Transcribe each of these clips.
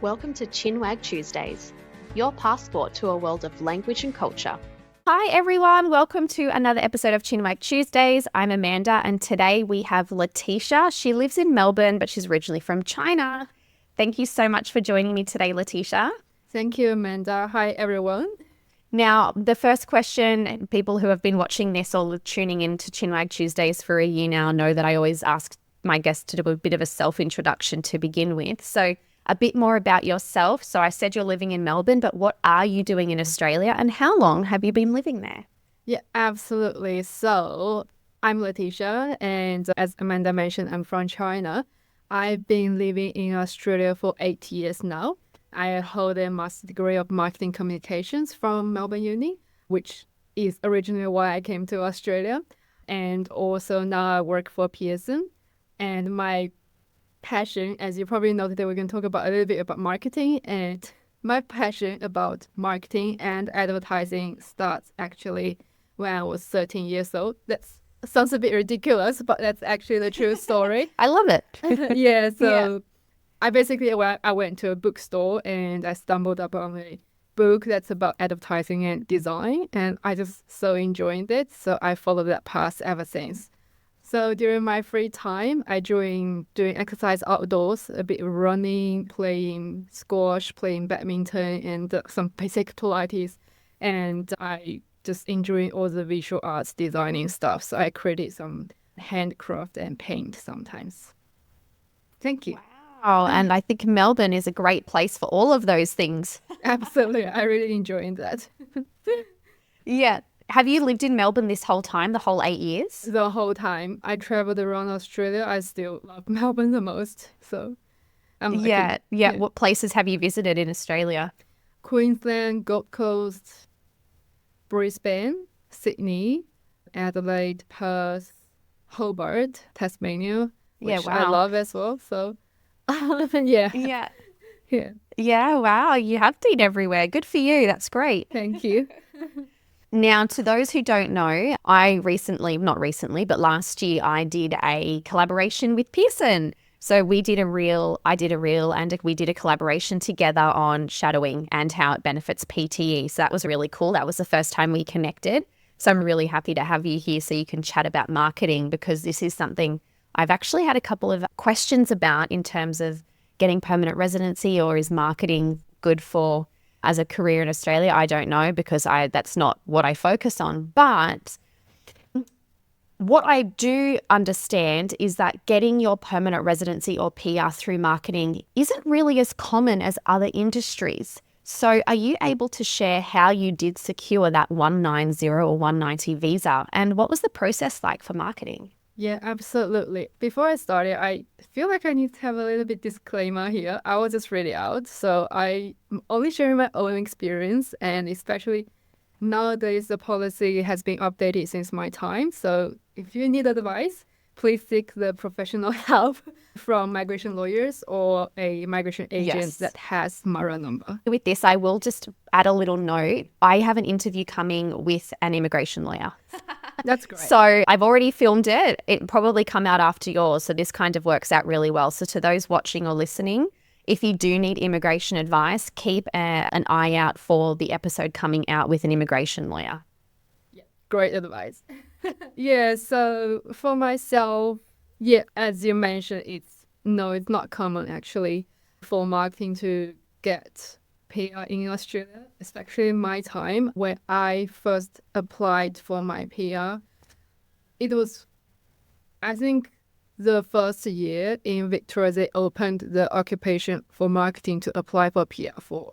Welcome to Chinwag Tuesdays, your passport to a world of language and culture. Hi everyone, welcome to another episode of Chinwag Tuesdays. I'm Amanda and today we have Leticia. She lives in Melbourne but she's originally from China. Thank you so much for joining me today, Leticia. Thank you, Amanda. Hi everyone. Now, the first question, people who have been watching this or tuning in to Chinwag Tuesdays for a year now know that I always ask my guests to do a bit of a self-introduction to begin with. So a bit more about yourself. So I said you're living in Melbourne, but what are you doing in Australia and how long have you been living there? Yeah, absolutely. So I'm Leticia, and as Amanda mentioned, I'm from China. I've been living in Australia for 8 years now. I hold a master's degree of marketing communications from Melbourne Uni, which is originally why I came to Australia. And also now I work for Pearson. And my passion, as you probably know, today we're going to talk about a little bit about marketing. And my passion about marketing and advertising starts actually when I was 13 years old. That sounds a bit ridiculous, but that's actually the true story. I love it. Yeah, so I went to a bookstore and I stumbled upon a book that's about advertising and design, and I just so enjoyed it. So I followed that path ever since. So during my free time, I joined doing exercise outdoors, a bit of running, playing squash, playing badminton, and some basic Pilates. And I just enjoy all the visual arts designing stuff. So I created some handcraft and paint sometimes. Thank you. Wow. And I think Melbourne is a great place for all of those things. Absolutely. I really enjoyed that. Yeah. Have you lived in Melbourne this whole time, the whole 8 years? The whole time. I traveled around Australia. I still love Melbourne the most. So I'm lucky. Yeah. What places have you visited in Australia? Queensland, Gold Coast, Brisbane, Sydney, Adelaide, Perth, Hobart, Tasmania, which I love as well. So yeah. Yeah, wow, you have been everywhere. Good for you. That's great. Thank you. Now, to those who don't know, not recently, but last year I did a collaboration with Pearson. So I did a reel, and we did a collaboration together on shadowing and how it benefits PTE. So that was really cool. That was the first time we connected. So I'm really happy to have you here so you can chat about marketing, because this is something I've actually had a couple of questions about in terms of getting permanent residency, or is marketing good for as a career in Australia? I don't know, because that's not what I focus on. But what I do understand is that getting your permanent residency or PR through marketing isn't really as common as other industries. So are you able to share how you did secure that 190 or 190 visa, and what was the process like for marketing? Yeah, absolutely. Before I started, I feel like I need to have a little bit disclaimer here. I was just really out, so I'm only sharing my own experience, and especially nowadays the policy has been updated since my time. So if you need advice, please seek the professional help from migration lawyers or a migration agent that has MARA number. With this, I will just add a little note. I have an interview coming with an immigration lawyer. That's great. So I've already filmed it. It'll probably come out after yours. So this kind of works out really well. So to those watching or listening, if you do need immigration advice, keep an eye out for the episode coming out with an immigration lawyer. Yeah, great advice. Yeah, so for myself, as you mentioned, it's not common actually for marketing to get PR in Australia, especially in my time when I first applied for my PR. It was, I think, the first year in Victoria they opened the occupation for marketing to apply for PR for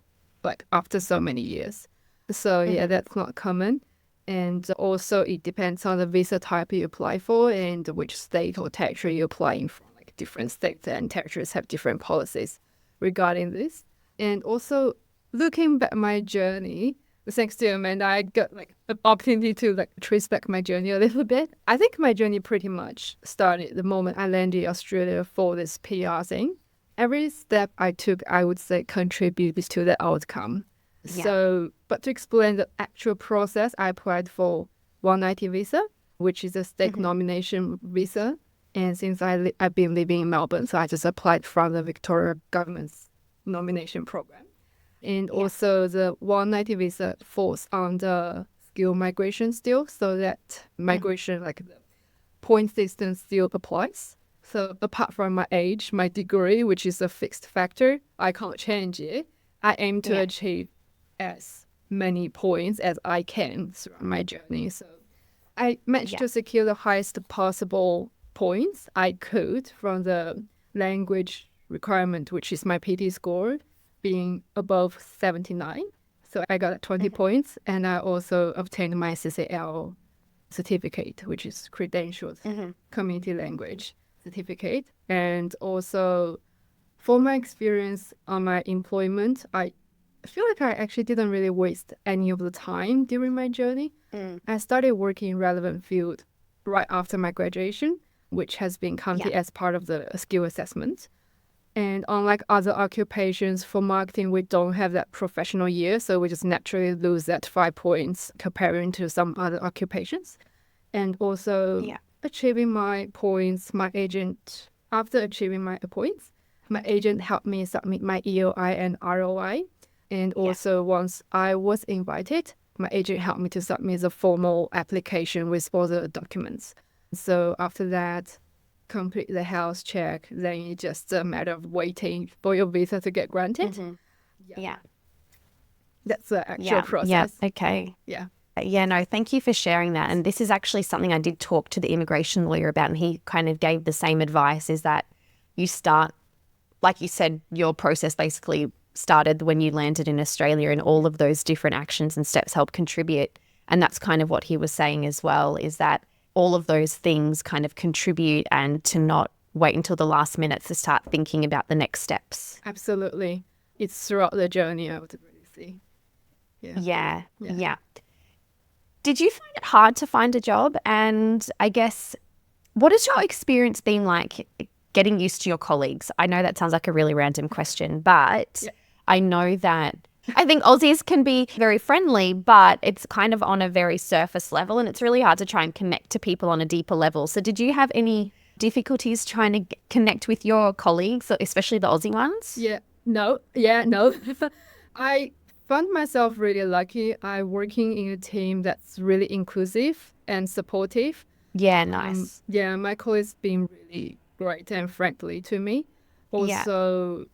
after so many years. So that's not common. And also it depends on the visa type you apply for and which state or territory you're applying for. Like different states and territories have different policies regarding this. And also looking back my journey, thanks to Amanda, I got an opportunity to trace back my journey a little bit. I think my journey pretty much started the moment I landed in Australia for this PR thing. Every step I took, I would say, contributes to the outcome. Yeah. So, but to explain the actual process, I applied for 190 visa, which is a state nomination visa. And since I've been living in Melbourne, so I just applied from the Victoria government's nomination program. And also the 190 visa falls under skill migration still, so that migration, like the point system still applies. So apart from my age, my degree, which is a fixed factor, I can't change it. I aim to achieve as many points as I can throughout my journey. So I managed to secure the highest possible points I could from the language requirement, which is my PT score, being above 79. So I got 20 points, and I also obtained my CCL certificate, which is credentialed community language certificate. And also for my experience on my employment, I feel like I actually didn't really waste any of the time during my journey. I started working in relevant field right after my graduation, which has been counted as part of the skill assessment. And unlike other occupations, for marketing, we don't have that professional year, so we just naturally lose that 5 points comparing to some other occupations. And also achieving my points, after achieving my points, my agent helped me submit my EOI and ROI. And also once I was invited, my agent helped me to submit the formal application with all the documents. So after that, complete the health check, then it's just a matter of waiting for your visa to get granted. That's the actual process. Okay. Yeah. Yeah, no, thank you for sharing that. And this is actually something I did talk to the immigration lawyer about, and he kind of gave the same advice, is that you start, like you said, your process basically started when you landed in Australia, and all of those different actions and steps help contribute. And that's kind of what he was saying as well, is that all of those things kind of contribute, and to not wait until the last minute to start thinking about the next steps. Absolutely. It's throughout the journey, I would really say. Yeah. Did you find it hard to find a job? And I guess, what has your experience been like getting used to your colleagues? I know that sounds like a really random question, but I know that I think Aussies can be very friendly, but it's kind of on a very surface level, and it's really hard to try and connect to people on a deeper level. So did you have any difficulties trying to connect with your colleagues, especially the Aussie ones? No. I found myself really lucky. I'm working in a team that's really inclusive and supportive. Yeah, nice. My colleagues been really great and friendly to me. Also,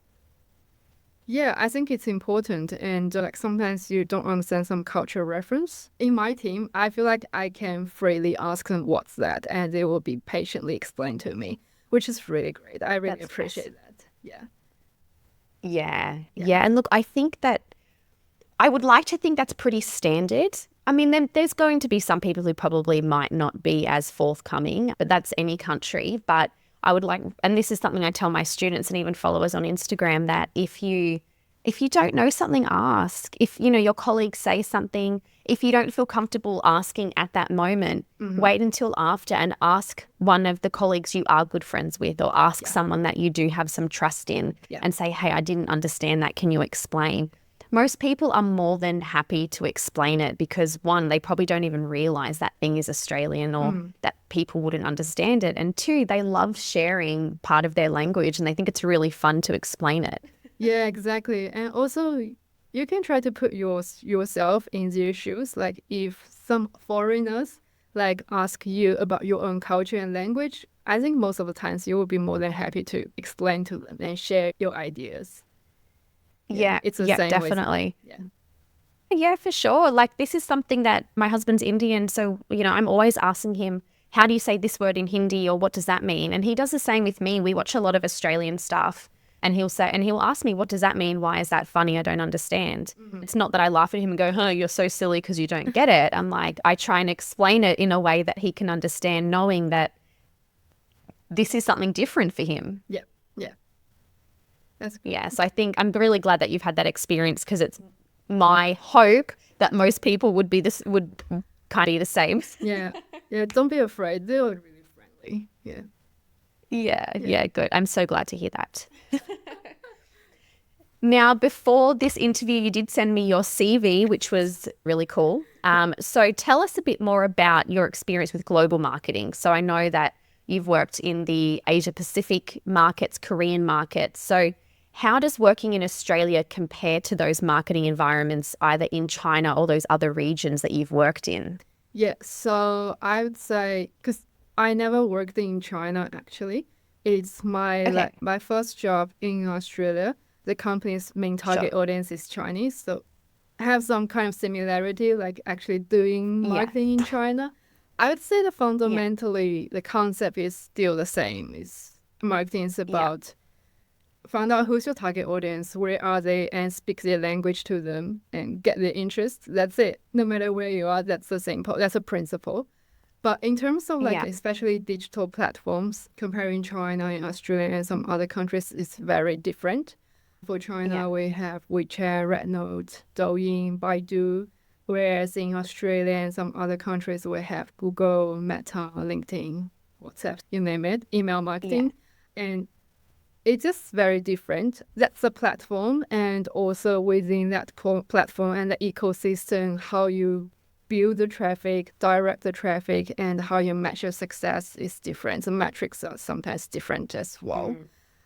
I think it's important. And like sometimes you don't understand some cultural reference. In my team, I feel like I can freely ask them what's that, and they will be patiently explain to me, which is really great. I really appreciate that. Yeah. And look, I think that I would like to think that's pretty standard. I mean, there's going to be some people who probably might not be as forthcoming, but that's any country. But I would like, and this is something I tell my students and even followers on Instagram, that if you don't know something, ask. If, your colleagues say something, if you don't feel comfortable asking at that moment, wait until after and ask one of the colleagues you are good friends with, or ask someone that you do have some trust in and say, hey, I didn't understand that. Can you explain? Most people are more than happy to explain it because, one, they probably don't even realize that thing is Australian or that people wouldn't understand it. And two, they love sharing part of their language and they think it's really fun to explain it. Yeah, exactly. And also, you can try to put yourself in their shoes. Like if some foreigners ask you about your own culture and language, I think most of the times you will be more than happy to explain to them and share your ideas. It's the same definitely. way. Yeah, for sure. Like this is something that my husband's Indian, so I'm always asking him, how do you say this word in Hindi, or what does that mean? And he does the same with me. We watch a lot of Australian stuff, and he'll ask me, what does that mean? Why is that funny? I don't understand. It's not that I laugh at him and go, oh, you're so silly because you don't get it. I'm like, I try and explain it in a way that he can understand, knowing that this is something different for him. Yeah. That's cool. So I think I'm really glad that you've had that experience, because it's my hope that most people would kind of be the same. Yeah. Don't be afraid. They're really friendly. Yeah, good. I'm so glad to hear that. Now, before this interview, you did send me your CV, which was really cool. So tell us a bit more about your experience with global marketing. So I know that you've worked in the Asia Pacific markets, Korean markets. So How does working in Australia compare to those marketing environments either in China or those other regions that you've worked in? Yeah, so I would say, because I never worked in China actually. It's Okay. my first job in Australia. The company's main target Sure. audience is Chinese, so have some kind of similarity, like actually doing Yeah. marketing in China. I would say that Yeah. fundamentally the concept is still the same. Is marketing is Yeah. about find out who's your target audience, where are they, and speak their language to them and get their interest. That's it. No matter where you are, that's the same. That's a principle. But in terms of like Yeah. especially digital platforms, comparing China and Australia and some other countries is very different. For Yeah. China, we have WeChat, Rednote, Douyin, Baidu, whereas in Australia and some other countries, we have Google, Meta, LinkedIn, WhatsApp, you name it, email Yeah. marketing. And it's just very different. That's a platform, and also within that platform and the ecosystem, how you build the traffic, direct the traffic, and how you measure success is different. The metrics are sometimes different as well.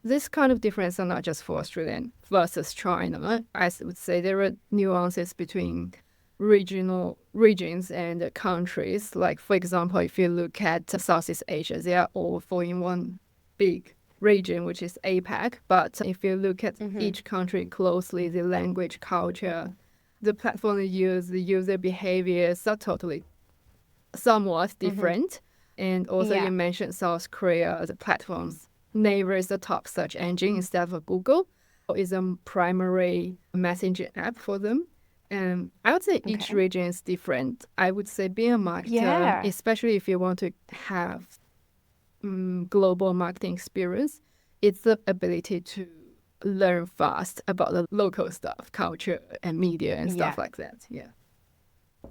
This kind of difference are not just for Australian versus China. I would say there are nuances between regions and countries. Like for example, if you look at Southeast Asia, they are all fall in one big region, which is APAC. But if you look at each country closely, the language, culture, the platform they use, the user behaviors are totally somewhat different. And also Yeah. you mentioned South Korea, the platforms. Naver is the top search engine instead of Google. Is a primary messaging app for them. And I would say each Okay. region is different. I would say being a marketer, Yeah. especially if you want to have global marketing experience, it's the ability to learn fast about the local stuff, culture and media and Yeah. stuff like that. Yeah.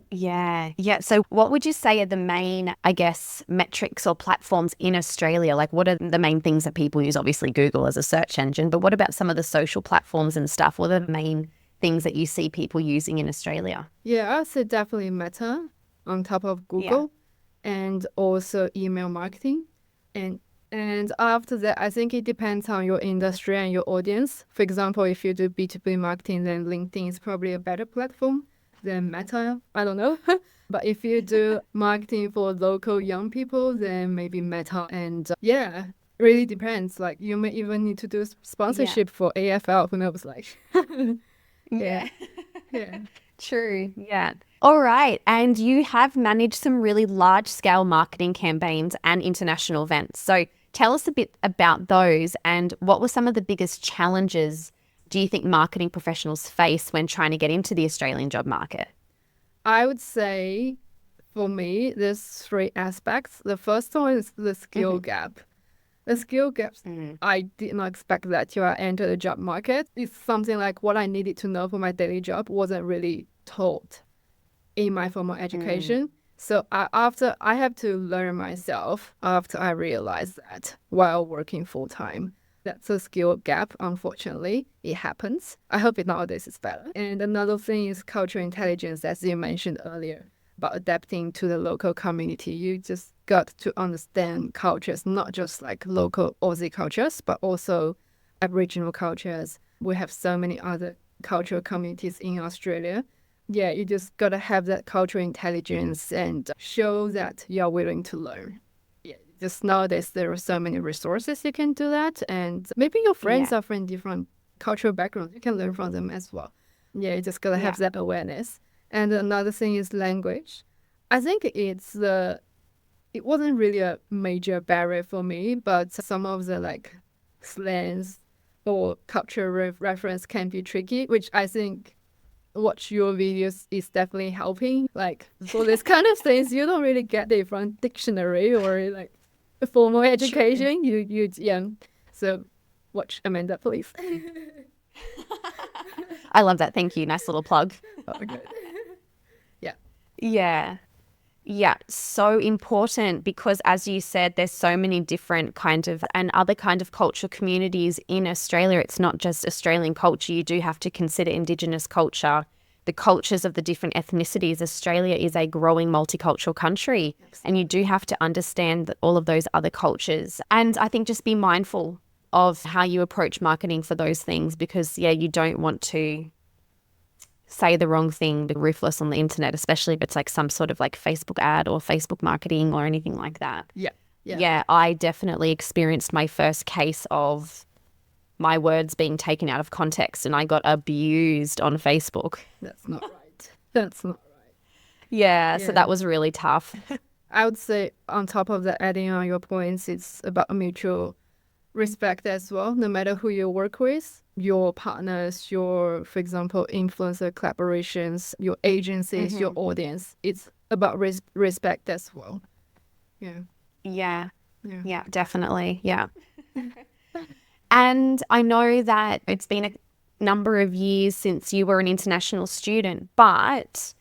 Yeah. Yeah. So what would you say are the main, I guess, metrics or platforms in Australia? Like what are the main things that people use? Obviously Google as a search engine, but what about some of the social platforms and stuff? What are the main things that you see people using in Australia? Yeah, I'd say definitely Meta on top of Yeah. Google and also email marketing. And and after that, I think it depends on your industry and your audience. For example, if you do B2B marketing, then LinkedIn is probably a better platform than Meta. I don't know. But if you do marketing for local young people, then maybe Meta. And yeah, really depends. Like you may even need to do Yeah. sponsorship for AFL. Who knows? Like, yeah, Yeah. yeah. True. Yeah. All right. And you have managed some really large scale marketing campaigns and international events. So tell us a bit about those and what were some of the biggest challenges do you think marketing professionals face when trying to get into the Australian job market? I would say for me, there's three aspects. The first one is the skill gap. The skill gaps, I did not expect that till I entered the job market. It's something like what I needed to know for my daily job wasn't really taught in my formal education. So after I have to learn myself after I realized that while working full time. That's a skill gap, unfortunately. It happens. I hope it nowadays is better. And another thing is cultural intelligence, as you mentioned earlier, about adapting to the local community. You just got to understand cultures, not just like local Aussie cultures, but also Aboriginal cultures. We have so many other cultural communities in Australia. Yeah, you just got to have that cultural intelligence and show that you're willing to learn. Yeah, just nowadays there are so many resources you can do that, and maybe your friends Yeah. are from different cultural backgrounds. You can learn from them as well. Yeah, you just got to Yeah. have that awareness. And another thing is language. I think it wasn't really a major barrier for me, but some of the like slangs or cultural reference can be tricky, which I think watch your videos is definitely helping. Like for this kind of things, you don't really get it from dictionary or like formal education. You yeah. So watch Amanda, please. I love that. Thank you. Nice little plug. Oh, good. Yeah. Yeah. Yeah, so important because as you said, there's so many different kind of and other kind of cultural communities in Australia. It's not just Australian culture. You do have to consider Indigenous culture, the cultures of the different ethnicities. Australia is a growing multicultural country and you do have to understand that all of those other cultures. And I think just be mindful of how you approach marketing for those things, because you don't want to say the wrong thing, be ruthless on the internet, especially if it's like some sort of like Facebook ad or Facebook marketing or anything like that. Yeah. I definitely experienced my first case of my words being taken out of context, and I got abused on Facebook. That's not right. That's not right. Yeah, so that was really tough. I would say on top of that, adding on your points, it's about mutual respect as well. No matter who you work with, your partners, your, for example, influencer collaborations, your agencies, your audience, it's about respect as well. Yeah, definitely. Yeah. And I know that it's been a number of years since you were an international student, but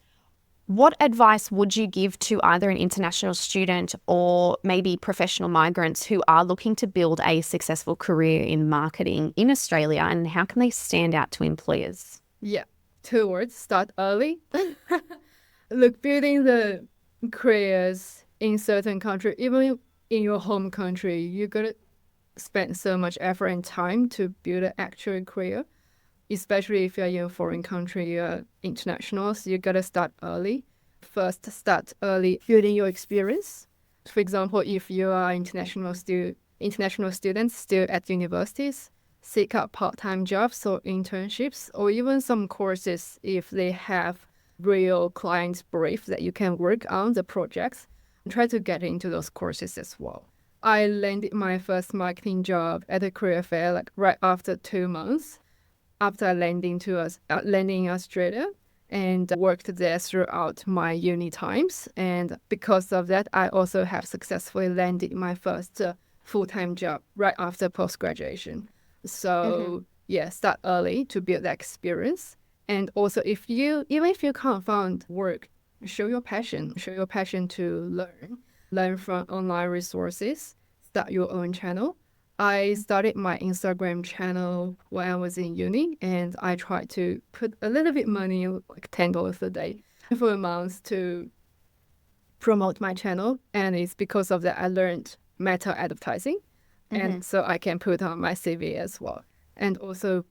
what advice would you give to either an international student or maybe professional migrants who are looking to build a successful career in marketing in Australia, and how can they stand out to employers? Yeah, 2 words, start early. Look, building the careers in certain country, even in your home country, you gotta spend so much effort and time to build an actual career, especially if you're in a foreign country, you're international, so you gotta start early. First, start early building your experience. For example, if you are international students still at universities, seek out part-time jobs or internships, or even some courses if they have real client brief that you can work on the projects. Try to get into those courses as well. I landed my first marketing job at a career fair like right after 2 months after landing in Australia, and worked there throughout my uni times. And because of that, I also have successfully landed my first full-time job right after post-graduation. So start early to build that experience. And also, even if you can't find work, show your passion to learn from online resources, start your own channel. I started my Instagram channel when I was in uni, and I tried to put a little bit money, like $10 a day, for a month to promote my channel. And it's because of that I learned meta advertising, and so I can put on my CV as well. And also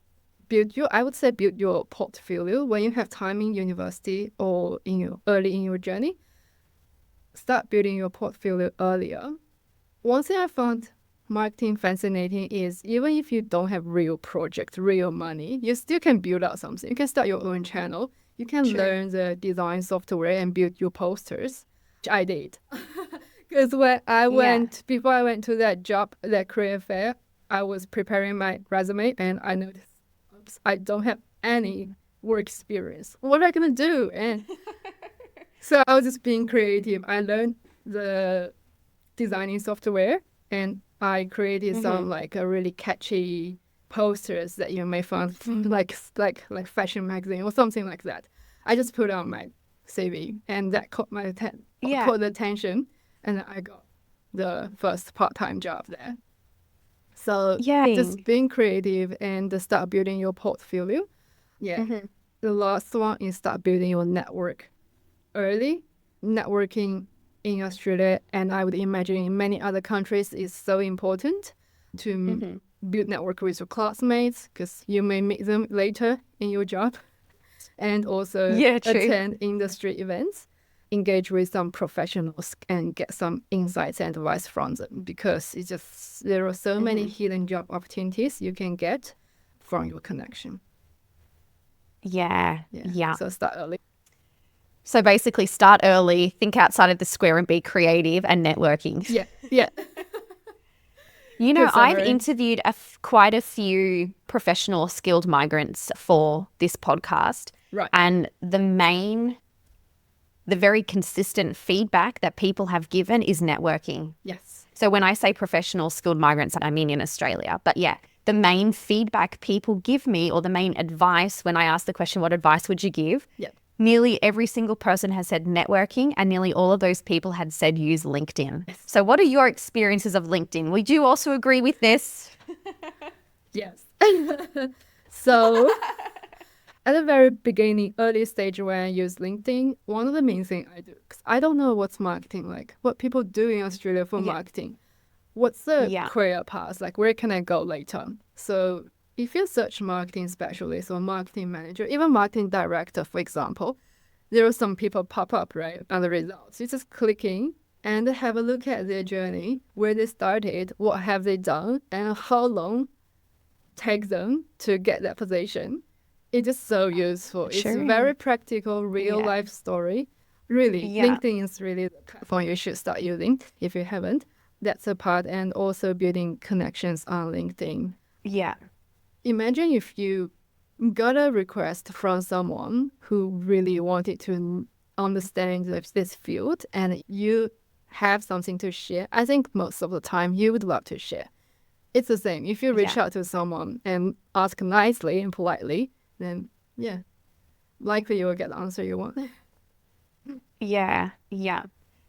build your portfolio when you have time in university or early in your journey. Start building your portfolio earlier. One thing I found marketing fascinating is even if you don't have real project, real money, you still can build out something. You can start your own channel. You can learn the design software and build your posters, which I did. Because before I went to that job, that career fair, I was preparing my resume and I noticed, I don't have any work experience. What am I going to do? And so I was just being creative. I learned the designing software, and I created some like a really catchy posters that you may find like fashion magazine or something like that. I just put on my CV, and that caught the attention, and I got the first part-time job there. So just being creative and start building your portfolio. The last one is start building your network early. Networking in Australia, and I would imagine in many other countries, is so important to build network with your classmates, because you may meet them later in your job. And also attend industry events, engage with some professionals and get some insights and advice from them, because there are so many hidden job opportunities you can get from your connection. So start early. So basically start early, think outside of the square, and be creative and networking. Yeah. You know, I've interviewed quite a few professional skilled migrants for this podcast. Right. And the very consistent feedback that people have given is networking. Yes. So when I say professional skilled migrants, I mean in Australia. But the main feedback people give me, or the main advice when I ask the question, what advice would you give? Nearly every single person has said networking, and nearly all of those people had said use LinkedIn. Yes. So what are your experiences of LinkedIn? Would you also agree with this? Yes. So at the very beginning, early stage when I use LinkedIn, one of the main things I do, because I don't know what's marketing like, what people do in Australia for marketing. what's the Yeah. career path? Like, where can I go later? So if you search marketing specialist or marketing manager, even marketing director, for example, there are some people pop up, right, on the results. You just clicking and have a look at their journey, where they started, what have they done, and how long take them to get that position. It's just so useful. It's Sure. very practical, real Yeah. life story. Really, Yeah. LinkedIn is really the platform you should start using if you haven't. That's a part, and also building connections on LinkedIn. Yeah. Imagine if you got a request from someone who really wanted to understand this field, and you have something to share. I think most of the time you would love to share. It's the same. If you reach Yeah. out to someone and ask nicely and politely, then yeah, likely you will get the answer you want. Yeah. Yeah.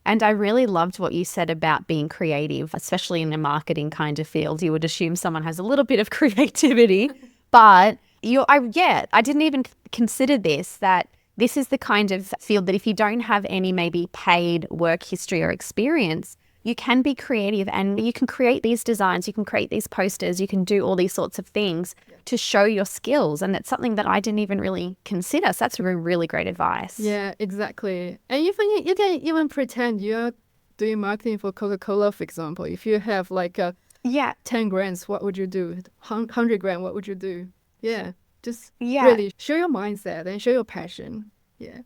And I really loved what you said about being creative, especially in a marketing kind of field. You would assume someone has a little bit of creativity, but I didn't even consider this, that this is the kind of field that if you don't have any maybe paid work history or experience, you can be creative and you can create these designs, you can create these posters, you can do all these sorts of things to show your skills. And that's something that I didn't even really consider. So that's really great advice. Yeah, exactly. And you can even pretend you're doing marketing for Coca-Cola, for example. If you have like Yeah. 10 grants, what would you do? 100 grand, what would you do? Yeah, just Yeah. really show your mindset and show your passion. Yeah.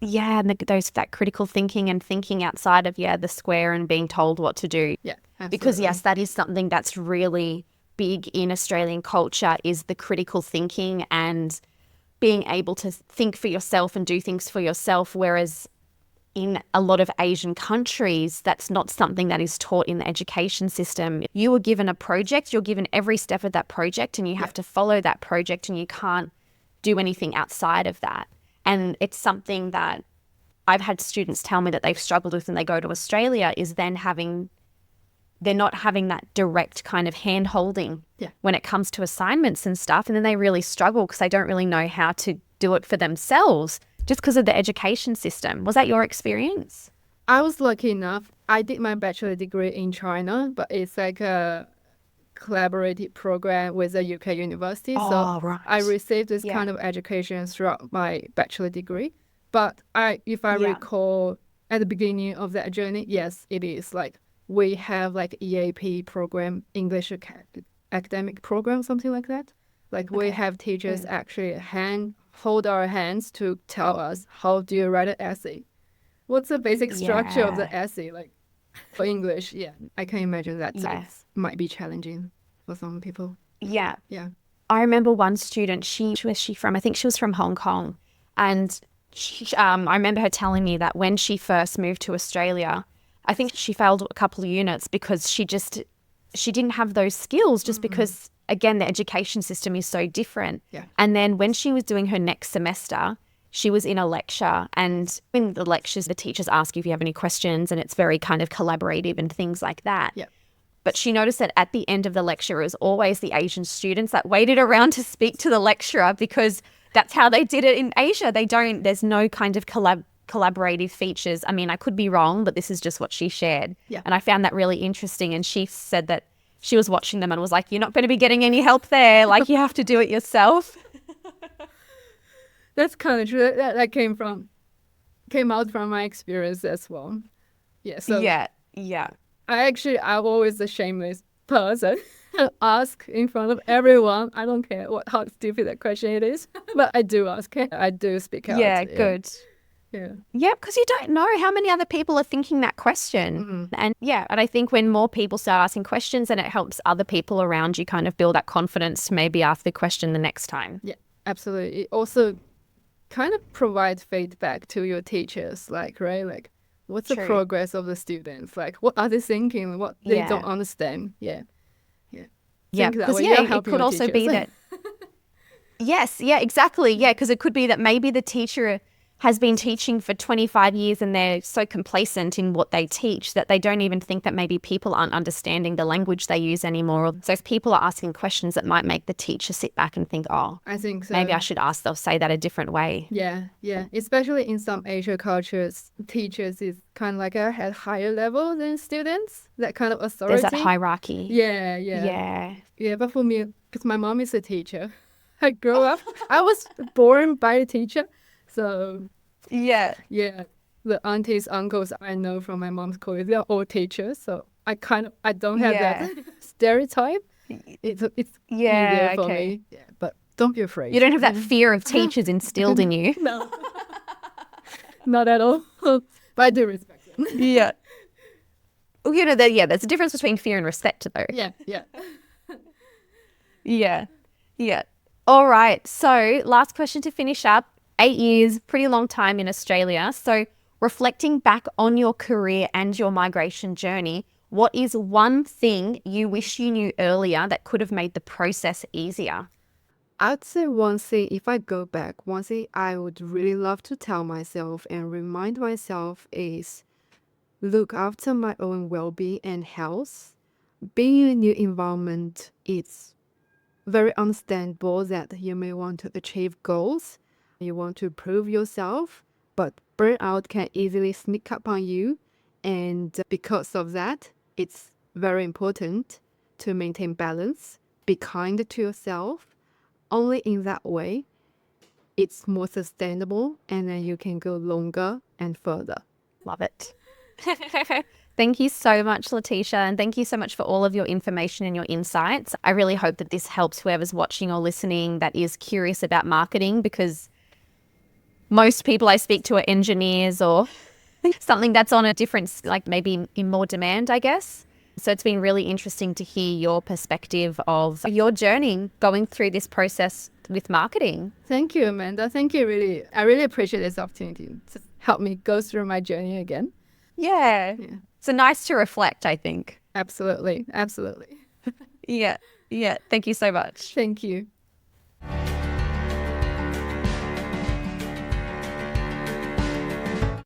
Yeah, and that critical thinking and thinking outside of the square and being told what to do. Yeah, absolutely. Because yes, that is something that's really big in Australian culture, is the critical thinking and being able to think for yourself and do things for yourself. Whereas in a lot of Asian countries, that's not something that is taught in the education system. You are given a project, you're given every step of that project, and you have to follow that project, and you can't do anything outside of that. And it's something that I've had students tell me that they've struggled with when they go to Australia, is then they're not having that direct kind of hand holding when it comes to assignments and stuff. And then they really struggle because they don't really know how to do it for themselves just because of the education system. Was that your experience? I was lucky enough. I did my bachelor degree in China, but it's like a collaborative program with a UK university. Oh, so right. I received this Yeah. kind of education throughout my bachelor degree. But if I recall at the beginning of that journey, yes, it is like we have like EAP program, English academic program, something like that. Like we have teachers actually hold our hands to tell us, how do you write an essay? What's the basic structure of the essay? Like for English, I can imagine that might be challenging for some people. Yeah. Yeah. I remember one student, where's she from? I think she was from Hong Kong. And I remember her telling me that when she first moved to Australia, I think she failed a couple of units because she didn't have those skills, just because, again, the education system is so different. Yeah. And then when she was doing her next semester, she was in a lecture, and in the lectures, the teachers ask you if you have any questions, and it's very kind of collaborative and things like that. Yeah. But she noticed that at the end of the lecture, it was always the Asian students that waited around to speak to the lecturer, because that's how they did it in Asia. There's no kind of collaborative features. I mean, I could be wrong, but this is just what she shared. Yeah. And I found that really interesting. And she said that she was watching them and was like, you're not going to be getting any help there. Like, you have to do it yourself. That's kind of true. That came out from my experience as well. Yeah. So Yeah. I'm always a shameless person. Ask in front of everyone. I don't care how stupid that question it is, but I do ask. I do speak out. Yeah, good. Yeah. Yeah, because you don't know how many other people are thinking that question. And I think when more people start asking questions, then it helps other people around you kind of build that confidence to maybe ask the question the next time. Yeah, absolutely. It also kind of provides feedback to your teachers, like, right? Like, what's the progress of the students? Like, what are they thinking? What they don't understand? Yeah. Yeah, because it could also be that. Yes, yeah, exactly. Yeah, because it could be that maybe the teacher has been teaching for 25 years and they're so complacent in what they teach that they don't even think that maybe people aren't understanding the language they use anymore. So if people are asking questions that might make the teacher sit back and think, oh, I think so. maybe I should ask, they'll say that a different way. Yeah, yeah. Especially in some Asian cultures, teachers is kind of like at higher level than students. That kind of authority. There's that hierarchy. Yeah. Yeah, but for me, because my mom is a teacher, I grew up, I was born by a teacher. So, Yeah. the aunties, uncles I know from my mom's college, they're all teachers. So I don't have that stereotype. It's easier for me. Yeah, but don't be afraid. You don't have that fear of teachers instilled in you. No. Not at all. But I do respect them. Yeah. Well, there's a difference between fear and respect, though. Yeah. Yeah. All right. So last question to finish up. 8 years, pretty long time in Australia. So reflecting back on your career and your migration journey, what is one thing you wish you knew earlier that could have made the process easier? I'd say one thing, if I go back, one thing I would really love to tell myself and remind myself is look after my own well-being and health. Being in a new environment, it's very understandable that you may want to achieve goals. You want to prove yourself, but burnout can easily sneak up on you. And because of that, it's very important to maintain balance, be kind to yourself. Only in that way, it's more sustainable and then you can go longer and further. Love it. Thank you so much, Leticia, and thank you so much for all of your information and your insights. I really hope that this helps whoever's watching or listening that is curious about marketing, because most people I speak to are engineers or something that's on a different, like maybe in more demand, I guess. So it's been really interesting to hear your perspective of your journey going through this process with marketing. Thank you, Amanda. Thank you. I really appreciate this opportunity to help me go through my journey again. Yeah. So nice to reflect, I think. Absolutely. Yeah. Thank you so much. Thank you.